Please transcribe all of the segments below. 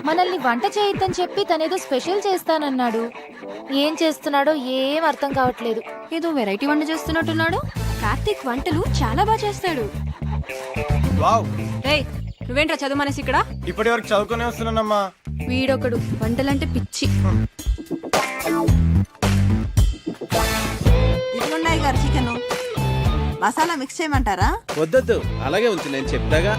మనల్ని వంట చేయొద్దని చెప్పి తనేదో స్పెషల్ చేస్తానన్నాడు. ఏం చేస్తున్నాడో ఏం అర్థం కావట్లేదు. ఏదో వెరైటీ వంట చేస్తున్నట్టున్నాడు. కార్తీక్ వంటలు చాలా బాగా చేస్తాడు. వావ్, ఏయ్ నువ్వేంట్రా చదువు మనసి ఇక్కడ? ఇప్పటి వరకు చదువుకునే వస్తున్నానమ్మా. వీడొకడు వంటలంటే పిచ్చి. ఇదిగున్నాయి గారు చికెన్ మసాలా మిక్స్ చేయమంటారా? వద్దొద్దు, అలాగే ఉంచు, నేను చెప్తాగా.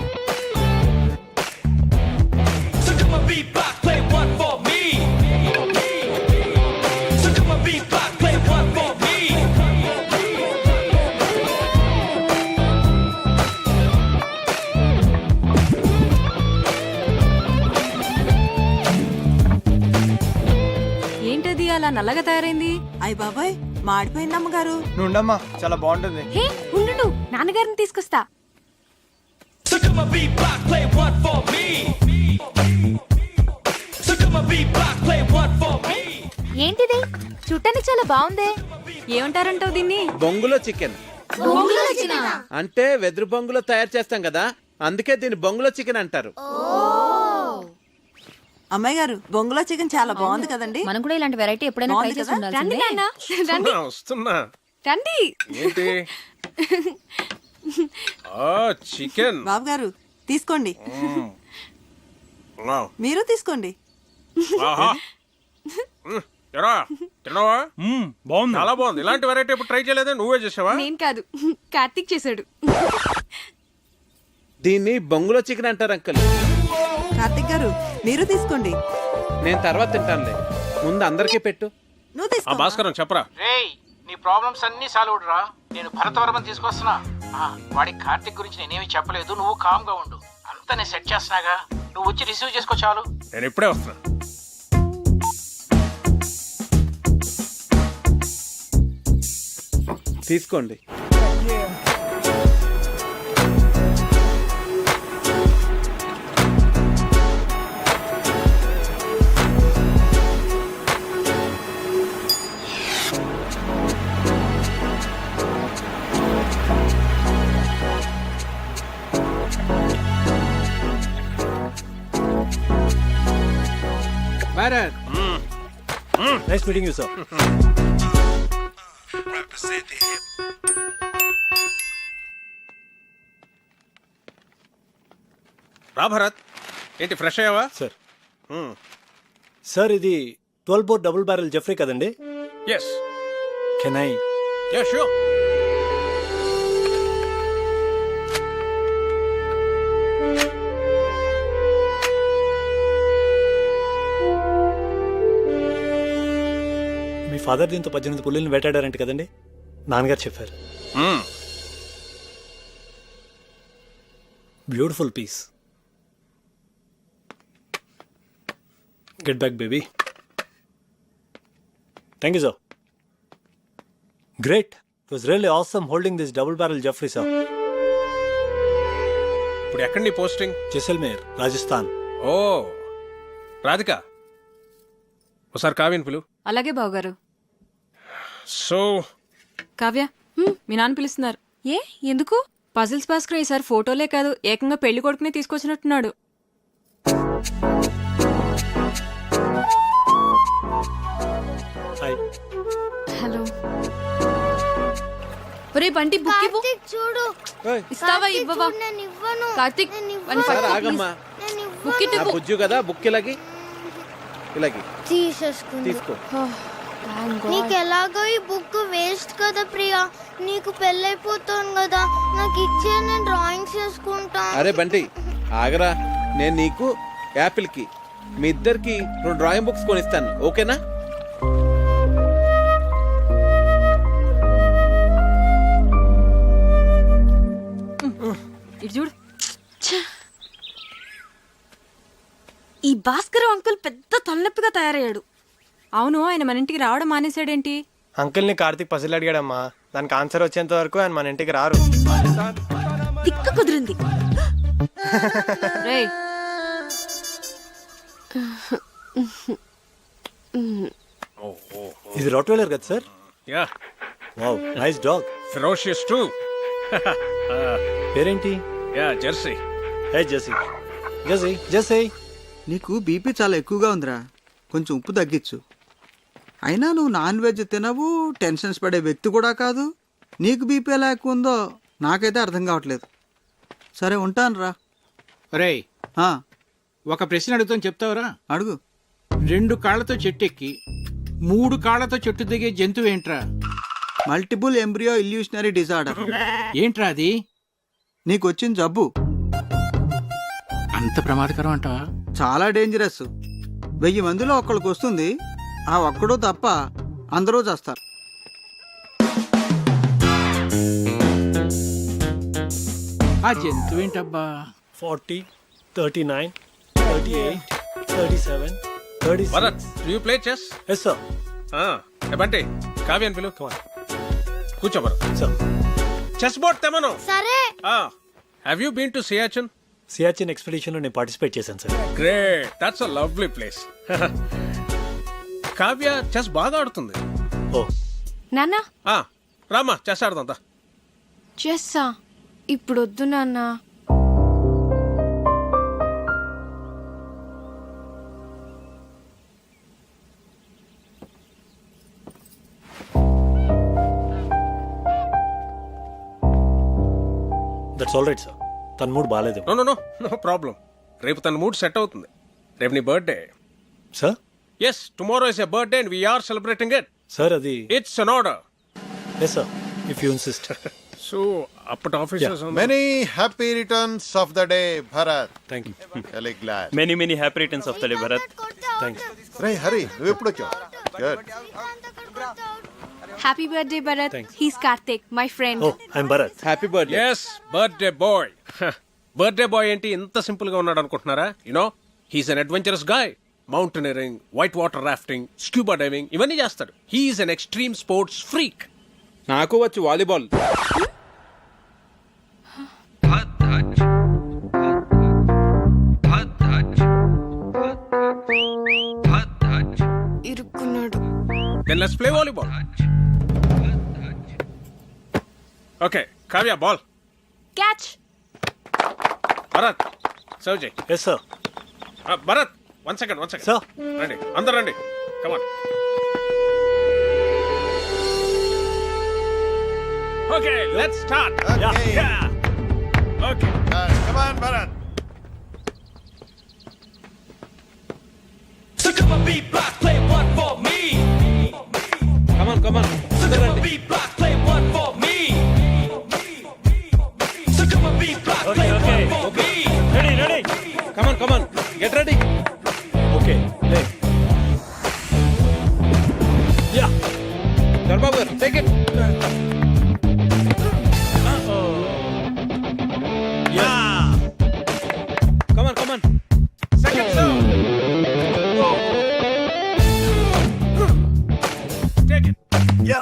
ఏంటది అలా నల్లగా తయారైంది? అయ్య బాబాయ్ మాడిపోయింది అమ్మగారు. నువ్వు ఉండమ్మా, చాలా బాగుంటుంది. హే ఉండు, నాన్నగారిని తీసుకొస్తా. ఏంటిది చూడటానికి చాలా బాగుందే. ఏమంటారంటావు దీన్ని? బొంగులో చికెన్ అంటే వెదురు బొంగులో తయారు చేస్తాం కదా, అందుకే దీన్ని బొంగులో చికెన్ అంటారు. అమ్మాయి గారు బొంగులో చికెన్ చాలా బాగుంది కదండి. మనం కూడా ఇలాంటి వెరైటీ ఎప్పుడైనా ట్రై చేసి ఉండాల్సిందే. వస్తున్నా. రండి. ఏంటి? చికెన్. బాబు గారు తీసుకోండి. మీరు తీసుకోండి. తినవా? బాగుంది, చాలా బాగుంది. ఇలాంటి వెరైటీ ఎప్పుడు ట్రై చేయలేదే? నువ్వే చేసావా? నేను కాదు, కార్తీక్ చేశాడు. దీన్ని బొంగులో చికెన్ అంటారు అంకుల్. కార్తిక్ గారు మీరు తీసుకోండి. నేను తర్వాత తింటానులే, ముందు అందరికీ పెట్టు. నువ్వు తీసుకో. భాస్కరం చెప్పరా. రేయ్, నీ ప్రాబ్లమ్స్ అన్ని సాల్వ్ రా. నేను భరతవర్మని తీసుకొస్తున్నా. వాడి కార్తిక్ గురించి నేనేమి చెప్పలేదు, నువ్వు కామ్ గా ఉండు. అంతా నేను సెట్ చేస్తున్నాగా, నువ్వు వచ్చి రిసీవ్ చేసుకో చాలు. నేను ఇప్పుడే వస్తున్నా. తీసుకోండి. Baron. Nice meeting you sir. రా భరత్, ఏంటి ఫ్రెష్ అయ్యావా? సార్ సార్ ఇది 12 బోర్ డబుల్ బ్యారెల్ జెఫ్రీ కదండి? Yes. Can I? Ya sure. మీ ఫాదర్ దీంతో 18 పుల్లిని వేటాడారంట కదండి? నాన్నగారు చెప్పారు. Beautiful piece. Get back baby. Thank you sir. Great. It was really awesome holding this double barrel Jeffery sir. ఇప్పుడు ఎక్కడ నీ పోస్టింగ్? జైసల్మేర్, రాజస్థాన్. ఓ రాధిక, ఒకసారి కావ్యని పిలు. అలాగే బావగారు. సో కావ్య, మీ నాన్న పిలుస్తున్నారు. ఏ ఎందుకు? పజిల్స్ భాస్కర్ ఈసారి ఫోటోలే కాదు, ఏకంగా పెళ్లి కొడుకునే తీసుకొచ్చినట్టున్నాడు. హాయ్. హలో. ఒరే బంటి, బుక్ ఇవ్వు. చూడు, ఇస్తావా ఇవ్వవా? కార్తీక్ సరే ఆగమ్మా. బుక్ నా బుజ్జు కదా, బుక్ ఇలాగి తీసేసుకుంది. తీసుకో. నీకు ఎలాగో ఈ బుక్ వేస్ట్ కదా ప్రియా, నీకు పెళ్ళైపోతాను కదా, నాకు ఇచ్చే నేను డ్రాయింగ్స్ చేసుకుంటా. అరే బంటి ఆగరా, నేను నీకు యాపిల్ కి మీ ఇద్దరికి 2 డ్రాయింగ్ బుక్స్ కొనిస్తాను, ఓకేనా? ఇటు చూడు. ఈ భాస్కర్ అంకుల్ పెద్ద తలనొప్పిగా తయారయ్యాడు. అవును, ఆయన మన ఇంటికి రావడం మానేశాడేంటి? అంకుల్ని కార్తీక్ పసిల్ అడిగాడమ్మా, దానికి ఆన్సర్ వచ్చేంత వరకు ఆయన మన ఇంటికి రారు. తిక్క కుదిరింది. రేయ్, ఇది రాట్వైలర్ కదా sir? Yeah. Wow, nice dog. Ferocious too. పేరేంటి? Yeah, Jersey. Hey Jessie. Jessie, Jessie నీకు బీపీ చాలా ఎక్కువగా ఉందిరా, కొంచెం ఉప్పు తగ్గించు. అయినా నువ్వు నాన్ వెజ్ తినవు, టెన్షన్స్ పడే వ్యక్తి కూడా కాదు. నీకు బీపీ ఎలా ఎక్కువ ఉందో నాకైతే అర్థం కావట్లేదు. సరే ఉంటానురా. రేయ్, ఆ, ఒక ప్రశ్న అడుగుతాను, చెప్తావరా? అడుగు. 2 కాళ్లతో చెట్టు ఎక్కి 3 కాళ్లతో చెట్టు దిగే జంతువు ఏంట్రా? Multiple embryo illusionary disorder. ఏంట్రా అది? నీకు వచ్చిన జబ్బు అంత ప్రమాదకరం అంటావా? చాలా డేంజరస్. 1000 మందిలో ఒక్కడికి వస్తుంది. ఆ ఒక్కడో తప్ప అందరూ చేస్తారు. ఆ జంతువు ఏంటబ్బా? 40, 39, 38, 37, 36. Bharat, do you play chess? Yes, sir. Bunty, కావ్యాన్ని పిలు. Come on. కూర్చో భరత్. Sir. చెస్ బోర్డ్ తెమను. సరే. Have you been to Siachen? Siachen ఎక్స్పెడిషన్లో నేను పార్టిసిపేట్ చేశాను sir. Great, that's a lovely place. Kavya chess బాగా ఆడుతుంది. ఓ, నాన్న రామా చెస్ ఆడుతుందా? చెస్సా? ఇప్పుడు వద్దు నాన్న. That's all right sir. తన మూడు బాగాలేదు no no no no problem. రేపు తన మూడ్ సెట్ అవుతుంది. రేపు నీ birthday. Sir. Yes, tomorrow is a birthday and we're celebrating it. Sir అది it's an order. Yes sir, if you insist. So అప్పటి officers Many happy returns of the day, Bharat. Thank you. Really glad. Many happy returns of the day Bharat. Thank you. Ray, hurry. నువ్వు ఎప్పుడు వచ్చావు? Good. Happy birthday Bharat. Thanks. He's Karthik, my friend. Oh, I'm Bharat. Happy birthday. Yes, birthday boy. Birthday boy ఏంటి ఇంత simple గా ఉన్నాడు అనుకుంటున్నారా? You know, he's an adventurous guy. Mountaineering, white water rafting, scuba diving ఇవన్నీ చేస్తాడు. He's an extreme sports freak. నాకు వచ్చు volleyball. ఇరుక్కున్నాడు. Then let's play volleyball. Okay, Kavya, ball. Catch. Bharat, serve చేయి. Yes sir. Bharat, one second. Sir. రండి, అందరు రండి. Come on. Okay, let's start. Okay. Yeah. Okay. Come on, Bharat. Come on come on అందరూ రండి. Ready. Come on get ready. Okay, లే. Yeah. చల్ బాబు, take it. Yeah. Come on Second serve. Take it. Yeah.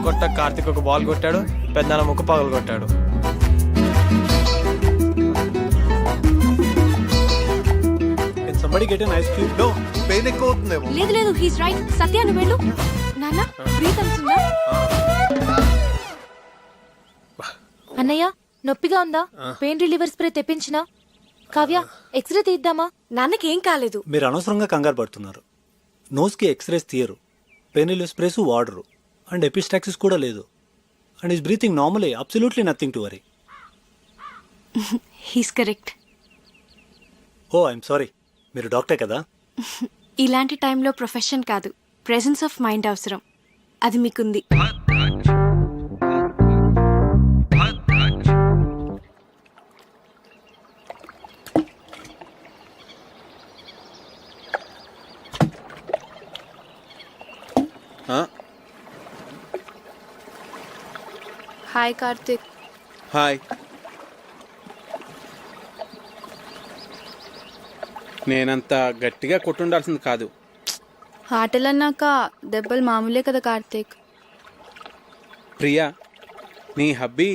కొట్ట కార్తిక్ ఒక బాల్ కొట్టాడు, పెద్దన్న ముక్కు పగలు కొట్టాడు. Can somebody get an ice cube? No. Pain ఎక్కువ అవుతుందేమో. లేదు హీస్ రైట్. సత్య నువ్వు వెళ్ళు. నాన్న బ్రీత్ అవుతుందా? అన్నయ్య, నొప్పిగా ఉందా? పెయిన్ రిలీవర్ స్ప్రే తెప్పించినా? కావ్య, ఎక్స్రే తీద్దామా? నాన్నకి ఏం కాలేదు. మీరు అనవసరంగా కంగారు పడుతున్నారు. నోస్కి ఎక్స్రేస్ తీయరు, పెయిన్ రిలీవ్ స్ప్రేస్ వాడరు, అండ్ ఎపిస్టాక్సిస్ కూడా లేదు. And is breathing normally, absolutely nothing to worry. He's correct. Oh, I'm sorry. మీరు డాక్టర్ కదా? ఇలాంటి టైంలో ప్రొఫెషన్ కాదు, ప్రెసెన్స్ ఆఫ్ మైండ్ అవసరం. అది మీకుంది. హాయ్ కార్తిక్. హాయ్. నేనంత గట్టిగా కొట్టుండాల్సింది కాదు. ఆటలన్నాక దెబ్బలు మామూలే కదా కార్తీక్. ప్రియా, నీ హబ్బీ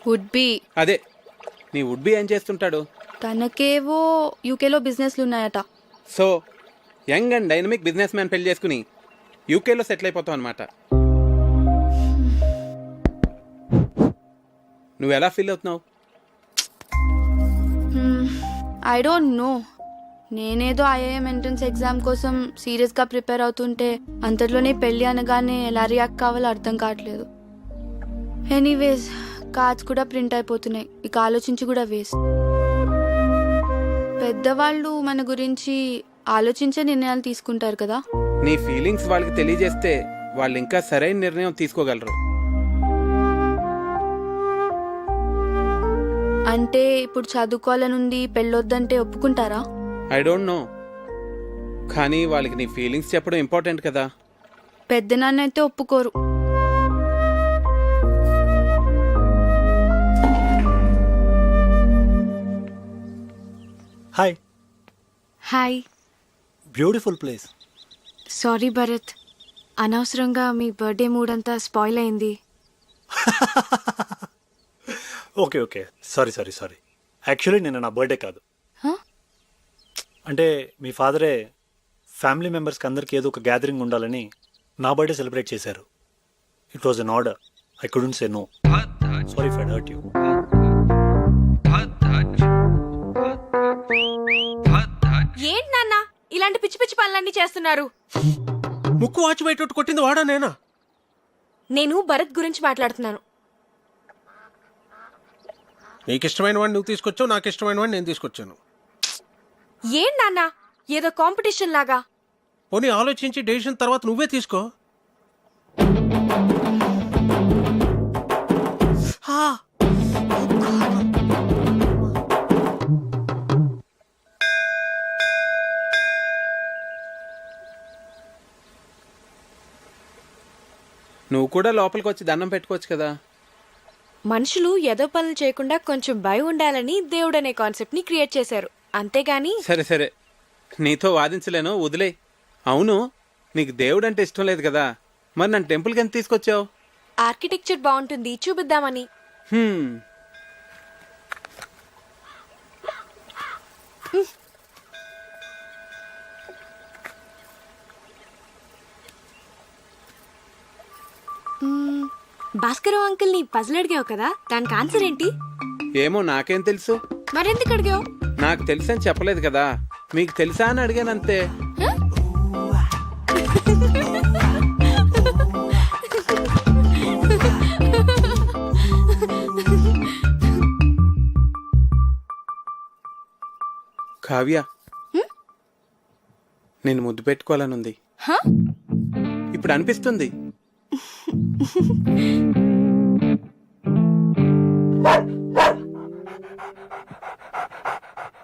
వుడ్ బి. అదే, నీ వుడ్ బి ఏం చేస్తుంటాడు? తనకేవో యూకేలో బిజినెస్లు ఉన్నాయట. So young and dynamic business man పెళ్లి చేసుకుని యూకేలో సెటిల్ అయిపోతావు అనమాట. నువ్వు ఎలా ఫీల్ అవుతున్నావు? I don't know. నేనేదో ఐఐఎం ఎంట్రన్స్ ఎగ్జామ్ కోసం సీరియస్గా ప్రిపేర్ అవుతుంటే అంతట్లోనే పెళ్ళి అనగానే ఎలా రియాక్ట్ కావాలో అర్థం కావట్లేదు. ఎనీవేస్, కార్డ్స్ కూడా ప్రింట్ అయిపోతున్నాయి. ఇక ఆలోచించి కూడా వేస్ట్. పెద్దవాళ్ళు మన గురించి ఆలోచించే నిర్ణయాలు తీసుకుంటారు కదా. నీ ఫీలింగ్స్ వాళ్ళకి తెలియజేస్తే వాళ్ళు ఇంకా సరైన నిర్ణయం తీసుకోగలరు. అంటే ఇప్పుడు చదువుకోవాలనుంది, పెళ్ళొద్దంటే ఒప్పుకుంటారా? ఐ డోంట్ నో, కానీ వాళ్ళకి నీ ఫీలింగ్స్ చెప్పడం ఇంపార్టెంట్ కదా. పెద్ద నాన్న అయితే ఒప్పుకోరు. Hi. Hi. Beautiful place. Sorry Bharat, అనవసరంగా మీ బర్త్డే మూడ్ అంతా స్పాయిల్ అయింది. Okay okay, sorry sorry sorry. Actually నిన్న నా బర్త్డే కాదు. అంటే మీ ఫాదరే ఫ్యామిలీ మెంబర్స్కి అందరికీ ఏదో ఒక గ్యాదరింగ్ ఉండాలని నా బర్త్డే సెలబ్రేట్ చేశారు. It was an order. I couldn't say no. Sorry if I hurt you. ఏంటి నాన్న ఇలాంటి పిచ్చి పిచ్చి పనులన్నీ చేస్తున్నారు? ముక్కు వాచి బయట కొట్టింది వాడా నేనా? నేను భరత్ గురించి మాట్లాడుతున్నాను. నీకు ఇష్టమైన వాడిని నువ్వు తీసుకొచ్చావు, నాకు ఇష్టమైన వాడిని నేను తీసుకొచ్చాను. ఏం నాన్న ఏదో కాంపిటీషన్ లాగా? పోనీ ఆలోచించి డెసిషన్ తర్వాత నువ్వే తీసుకో. నువ్వు కూడా లోపలికి వచ్చి దండం పెట్టుకోవచ్చు కదా. మనుషులు ఏదో పనులు చేయకుండా కొంచెం భయం ఉండాలని దేవుడు అనే కాన్సెప్ట్ ని క్రియేట్ చేశారు, అంతేగాని. సరే సరే, నీతో వాదించలేను, వదిలే. అవును, నీకు దేవుడు అంటే ఇష్టం లేదు కదా, మరి నన్ను టెంపుల్కి ఎంత తీసుకొచ్చావు? ఆర్కిటెక్చర్ బాగుంటుంది చూపిద్దామని. భాస్కర్ అంకుల్ ని పజిల్ అడిగావు కదా, దానికి ఆన్సర్ ఏంటి? ఏమో, నాకేం తెలుసు. మరెందుకు అడిగావు? నాకు తెలుసని చెప్పలేదు కదా, మీకు తెలుసా అని అడిగానంతే. కావ్య, నేను ముద్దు పెట్టుకోవాలనుంది. ఇప్పుడు అనిపిస్తుంది.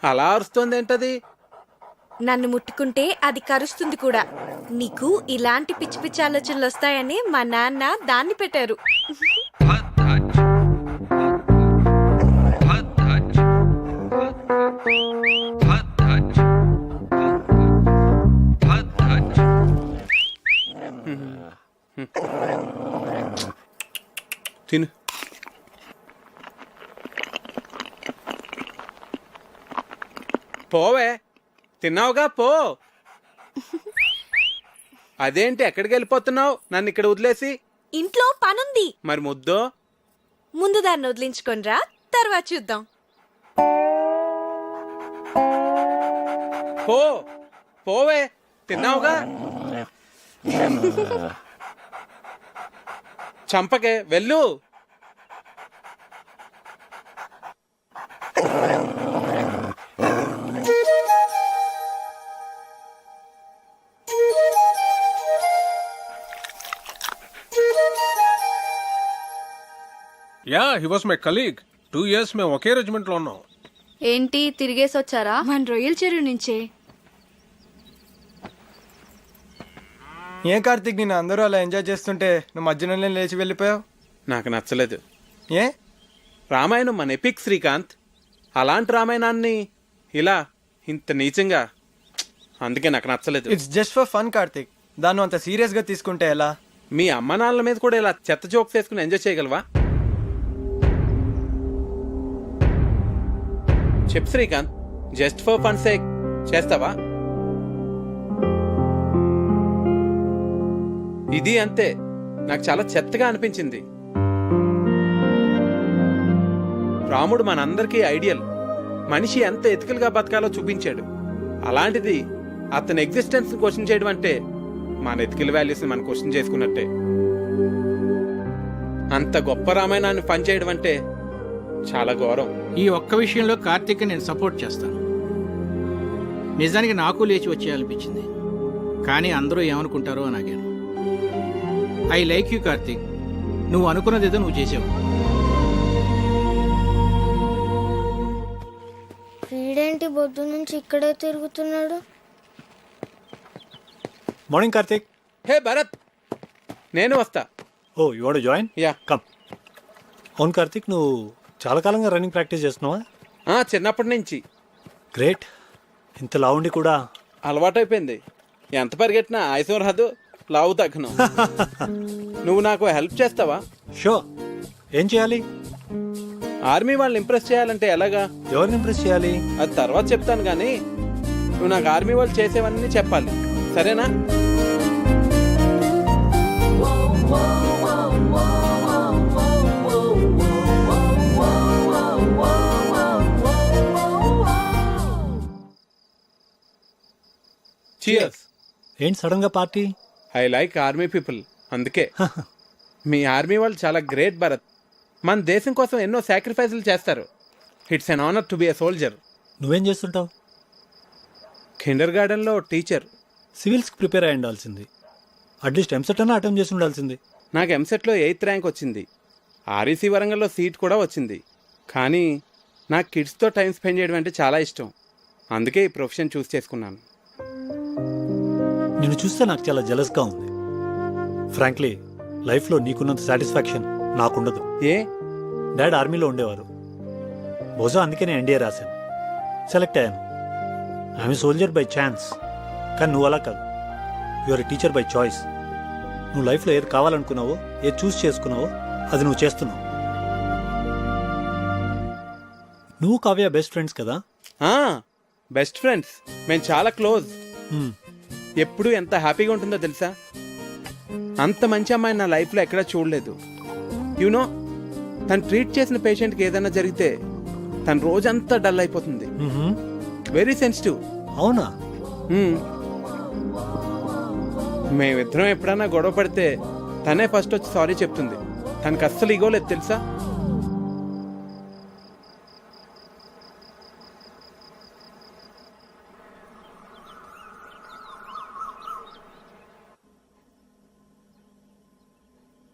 అలా అరుస్తుంది ఏంటది? నన్ను ముట్టుకుంటే అది కరుస్తుంది కూడా. నీకు ఇలాంటి పిచ్చి పిచ్చి ఆలోచనలు వస్తాయని మా నాన్న దాన్ని పెట్టారు. తిను. పోవే, తిన్నావుగా, పో. అదేంటి ఎక్కడికి వెళ్ళిపోతున్నావు నన్ను ఇక్కడ వదిలేసి? ఇంట్లో పనుంది. మరి ముద్దో? ముందు దాన్ని వదిలించుకొనిరా, తర్వాత చూద్దాం. పో, పోవే, తిన్నావుగా. చంపకే, వెళ్ళు. Yeah, he was my colleague. 2 years మేము ఒకే రెజిమెంట్లో ఉన్నాం. ఏంటి తిరిగేసి వచ్చారా? మన రొయ్యల చెరువు నుంచే. ఏం కార్తీక్, నేను అందరూ అలా ఎంజాయ్ చేస్తుంటే నువ్వు మధ్యలో లేచి వెళ్ళిపోయావు. నాకు నచ్చలేదు. ఏ? రామాయణం మన ఎపిక్ శ్రీకాంత్. అలాంటి రామాయణాన్ని ఇలా ఇంత నీచంగా అందుకే నాకు నచ్చలేదు. It's just for fun Karthik, దాన్ని అంత సీరియస్గా తీసుకుంటే ఎలా? మీ అమ్మ నాన్నల మీద కూడా ఇలా చెత్త జోక్స్ వేసుకుని ఎంజాయ్ చేయగలవా? చెప్పు Srikanth, just for fun sake చేస్తావా? ఇది అంతే, నాకు చాలా చెత్తగా అనిపించింది. రాముడు మనందరికీ ఐడియల్. మనిషి ఎంత ఎథికల్గా బతకాలో చూపించాడు. అలాంటిది అతని ఎగ్జిస్టెన్స్ క్వశ్చన్ చేయడం అంటే మన ఎథికల్ వాల్యూస్ని మనం క్వశ్చన్ చేసుకున్నట్టే. అంత గొప్ప రామాయణాన్ని పని చేయడం అంటే చాలా ఘోరం. ఈ ఒక్క విషయంలో కార్తీక్ నేను సపోర్ట్ చేస్తాను. నిజానికి నాకు లేచి వచ్చేయాలనిపించింది, కానీ అందరూ ఏమనుకుంటారో అని ఆగాను. ఐ లైక్ యూ కార్తీక్, నువ్వు అనుకున్నది ఏదో నువ్వు చేసావు. వీడేంటి బొద్దు నుంచి ఇక్కడే తిరుగుతున్నాడు? మార్నింగ్ కార్తిక్. హే భరత్, నేను వస్తా. Oh you want to join? Yeah come. అవును కార్తిక్, నువ్వు చాలా కాలంగా రన్నింగ్ ప్రాక్టీస్ చేస్తున్నావా? చిన్నప్పటి నుంచి. గ్రేట్. ఇంత లావుండి కూడా అలవాటైపోయింది. ఎంత పరిగెట్టినా ఆయుసం రాదు, లావు తగ్గను. నువ్వు నాకు హెల్ప్ చేస్తావా? షో. ఏం చేయాలి? ఆర్మీ వాళ్ళని ఇంప్రెస్ చేయాలంటే ఎలాగా? ఎవరిని ఇంప్రెస్ చేయాలి? అది తర్వాత చెప్తాను, కానీ నువ్వు నాకు ఆర్మీ వాళ్ళు చేసేవన్నీ చెప్పాలి, సరేనా? Cheers. ఏంటి సడన్ గా party? I like army people, అందుకే. మీ ఆర్మీ వాళ్ళు చాలా గ్రేట్ భరత్. మన దేశం కోసం ఎన్నో సాక్రిఫైసులు చేస్తారు. It's an honour to be a soldier. నువ్వేం చేస్తుంటావు? కిండర్ గార్డెన్లో టీచర్. సివిల్స్కి ప్రిపేర్ అయి ఉండాల్సింది. అట్లీస్ట్ ఎంసెట్ అన్నా అటెంప్ట్ చేసి ఉండాల్సింది. నాకు ఎంసెట్లో 8th ర్యాంక్ వచ్చింది. ఆర్ఈసీ వరంగల్లో సీట్ కూడా వచ్చింది. కానీ నాకు కిడ్స్తో టైం స్పెండ్ చేయడం అంటే చాలా ఇష్టం. అందుకే ఈ ప్రొఫెషన్ చూస్ చేసుకున్నాను. నిన్ను చూస్తే నాకు చాలా జెలస్గా ఉంది. ఫ్రాంక్లీ లైఫ్లో నీకున్నంత సాటిస్ఫాక్షన్ నాకుండదు. ఏ? డాడ్ ఆర్మీలో ఉండేవారు. బహుశా అందుకే నేను ఎన్డీఏ రాశాను, సెలెక్ట్ అయ్యాను. I'm soldier by chance. కానీ నువ్వు అలా కాదు, యువర్ టీచర్ బై చాయిస్. నువ్వు లైఫ్లో ఏది కావాలనుకున్నావో, ఏది చూస్ చేసుకున్నావో అది నువ్వు చేస్తున్నావు. నువ్వు కావ్య బెస్ట్ ఫ్రెండ్స్ కదా? బెస్ట్ ఫ్రెండ్స్, మేము చాలా క్లోజ్. ఎప్పుడు ఎంత హ్యాపీగా ఉంటుందో తెలుసా? అంత మంచి అమ్మాయి నా లైఫ్లో ఎక్కడా చూడలేదు. యూనో, తను ట్రీట్ చేసిన పేషెంట్కి ఏదైనా జరిగితే తన రోజంతా డల్ అయిపోతుంది. Very sensitive. అవునా? మేమిద్దరం ఎప్పుడైనా గొడవ పడితే తనే ఫస్ట్ వచ్చి సారీ చెప్తుంది. తనకు అస్సలు ఇగో లేదు తెలుసా?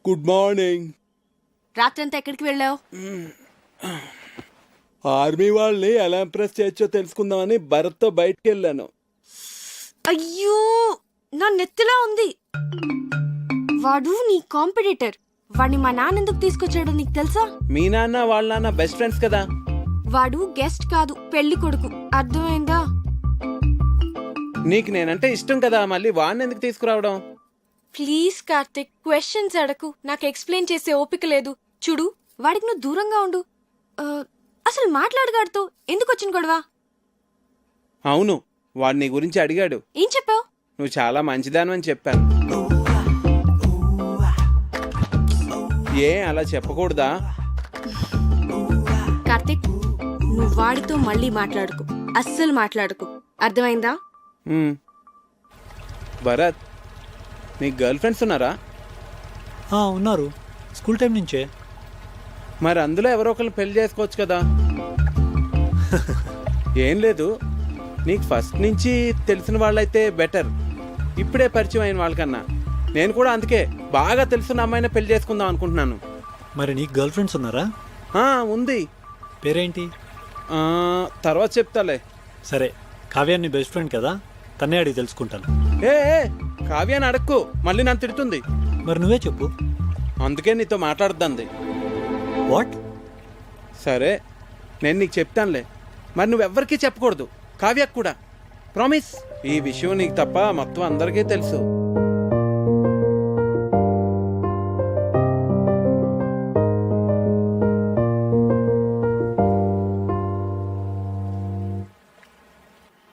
Good morning. రాత్రంతా ఎక్కడికి వెళ్ళావు? ఆర్మీ వాళ్ళని ఎలా ఇంప్రెస్ చేయొచ్చో తెలుసుకుందామని భరత్తో బయటికి వెళ్ళాను. అయ్యో, నా నెత్తిలా ఉంది. వాడు నీ కాంపిటీటర్. వాడిని మా నాన్న ఎందుకు తీసుకొచ్చాడో నీకు తెలుసా? మీ నాన్న వాళ్ళ నాన్న బెస్ట్ ఫ్రెండ్స్ కదా. వాడు గెస్ట్ కాదు, పెళ్లి కొడుకు. అర్థమైందా? నీకు నేనంటే ఇష్టం కదా, మళ్ళీ వాడిని ఎందుకు తీసుకురావడం? ప్లీజ్ కార్తిక్, క్వశ్చన్స్ అడకు. నాకు ఎక్స్ప్లెయిన్ చేసే ఓపిక లేదు. చూడు, వాడికి నువ్వు దూరంగా ఉండు. అసలు మాట్లాడగాడుతో ఎందుకు వచ్చిన గొడవ? అవును, వాడు నీ గురించి అడిగాడు. ఏం చెప్పావు? నువ్వు చాలా మంచిదానని చెప్పాను. ఏ అలా చెప్పకూడదా? కార్తిక్, నువ్వు వాడితో మళ్ళీ మాట్లాడుకు. అస్సలు మాట్లాడుకు, అర్థమైందా? భరత్, నీకు గర్ల్ ఫ్రెండ్స్ ఉన్నారా? ఉన్నారు, స్కూల్ టైం నుంచే. మరి అందులో ఎవరో ఒకరిని పెళ్లి చేసుకోవచ్చు కదా. ఏం లేదు, నీకు ఫస్ట్ నుంచి తెలిసిన వాళ్ళైతే బెటర్. ఇప్పుడే పరిచయం అయిన వాళ్ళకన్నా. నేను కూడా అందుకే బాగా తెలిసిన అమ్మాయిని పెళ్లి చేసుకుందాం అనుకుంటున్నాను. మరి నీకు గర్ల్ ఫ్రెండ్స్ ఉన్నారా? ఉంది. పేరేంటి? తర్వాత చెప్తాలే. సరే, కావ్య నీ బెస్ట్ ఫ్రెండ్ కదా, తన్నే అడిగి తెలుసుకుంటాను. ఏ కావ్యాన్ని అడక్కు, మళ్ళీ నన్ను తిడుతుంది. మరి నువ్వే చెప్పు. అందుకే నీతో మాట్లాడుద్దంది. వాట్? సరే, నేను నీకు చెప్తానులే. మరి నువ్వెవ్వరికీ చెప్పకూడదు, కావ్యకు కూడా. ప్రామిస్. ఈ విషయం నీకు తప్ప మొత్తం అందరికీ తెలుసు.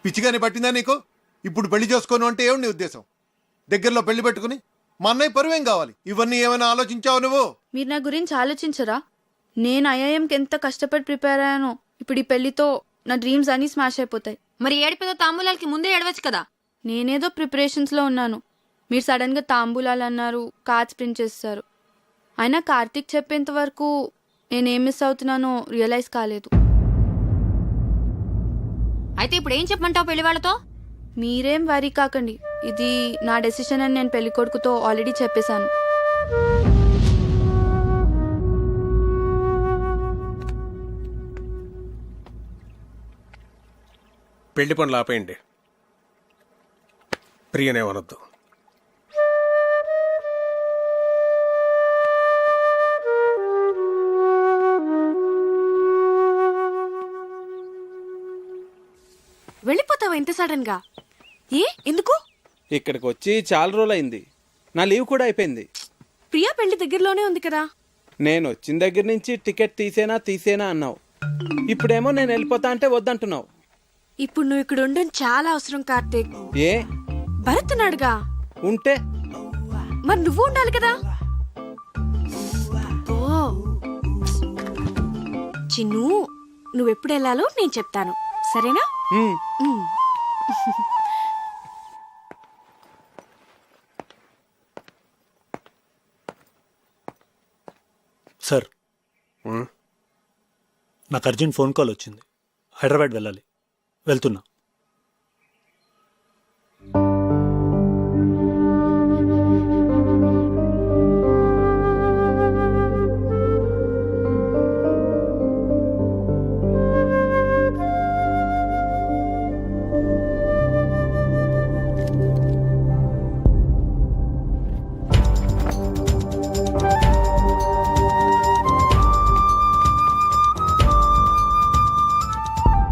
పిచ్చిగాని పట్టిందా నీకు? ఇప్పుడు పెళ్లి చేసుకోను అంటే ఏమి నీ ఉద్దేశం? దగ్గరలో పెళ్లి పెట్టుకుని మా అన్నయ్య పరువేం కావాలి? ఇవన్నీ ఏమైనా ఆలోచించావు నువ్వు? మీరు నా గురించి ఆలోచించరా? నేను ఐఐఎంకి ఎంత కష్టపడి ప్రిపేర్ అయ్యానో. ఇప్పుడు ఈ పెళ్లితో నా డ్రీమ్స్ అన్నీ స్మాష్ అయిపోతాయి. మరి ఏడిపోతే తాంబూలాలకి ముందే ఏడవచ్చు కదా. నేనేదో ప్రిపరేషన్స్లో ఉన్నాను. మీరు సడన్గా తాంబూలాలు అన్నారు, కార్డ్స్ ప్రింట్ చేస్తారు. అయినా కార్తీక్ చెప్పేంత వరకు నేనేం మిస్ అవుతున్నానో రియలైజ్ కాలేదు. అయితే ఇప్పుడు ఏం చెప్పమంటావు పెళ్లి వాళ్ళతో? మీరేం వరీ కాకండి. ఇది నా డెసిషన్ అని నేను పెళ్లి కొడుకుతో ఆల్రెడీ చెప్పేశాను. పెళ్లి పనులు ఆపేయండి. ప్రియనేమనొద్దు. వెళ్ళిపోతావా ఇంత సడన్ గా? ఎందుకు? ఇక్కడికి వచ్చి చాలా రోజులైంది. నా లీవ్ కూడా అయిపోయింది. ప్రియా పెళ్లి దగ్గరలోనే ఉంది కదా. నేను వచ్చిన దగ్గర నుంచి టికెట్ తీసేనా అన్నావు. ఇప్పుడేమో నేను వెళ్ళిపోతా అంటే వద్దంటున్నావు. ఇప్పుడు నువ్వు ఇక్కడ ఉండడం చాలా అవసరం కార్తీక్. ఏ? భరత్ ఉన్నాడుగా. ఉంటే మరి నువ్వు ఉండాలి కదా. ఓ చిన్ను, నువ్వెప్పుడు వెళ్ళాలో నేను చెప్తాను, సరేనా? సార్, నాకు అర్జెంట్ ఫోన్ కాల్ వచ్చింది. హైదరాబాద్ వెళ్ళాలి. వెళ్తున్నా.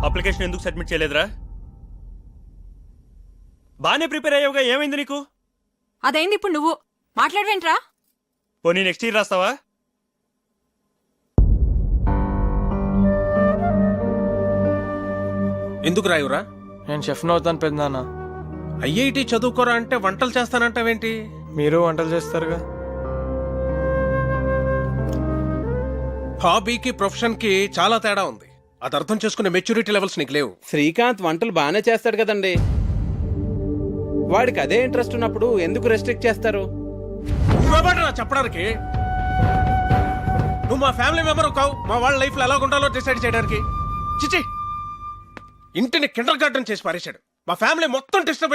అప్లికేషన్ ఎందుకు సబ్మిట్ చేయలేదురా? బాగానే ప్రిపేర్ అయ్యావుగా, ఏమైంది నీకు? అదైంది, ఇప్పుడు నువ్వు మాట్లాడవేంట్రా? పోనీ నెక్స్ట్ ఇయర్ రాస్తావా? ఎందుకు రాయురా? నేను షెఫ్ను అవుతాను పెద్దనాన్న. ఐఐటి చదువుకోరా అంటే వంటలు చేస్తానంటావేంటి? మీరు వంటలు చేస్తారుగా. హాబీకి ప్రొఫెషన్ కి చాలా తేడా ఉంది. అది అర్థం చేసుకునే మెచ్యూరిటీ లెవెల్స్ నీకు లేవు. శ్రీకాంత్ వంటలు బాగానే చేస్తాడు కదండి. వాడికి అదే ఇంట్రెస్ట్ ఉన్నప్పుడు ఎందుకు రెస్ట్రిక్ట్ చేస్తారు? నువ్వెవడ్రా చెప్పడానికి? నువ్వు మా ఫ్యామిలీ మెంబర్ కావు, మా వాళ్ళ లైఫ్ లో ఎలా ఉండాలో డిసైడ్ చేయడానికి. చిచి, ఇంటిని కిండర్ గార్డెన్ చేసి పారేశాడు. మా ఫ్యామిలీ మొత్తం డిస్టర్బ్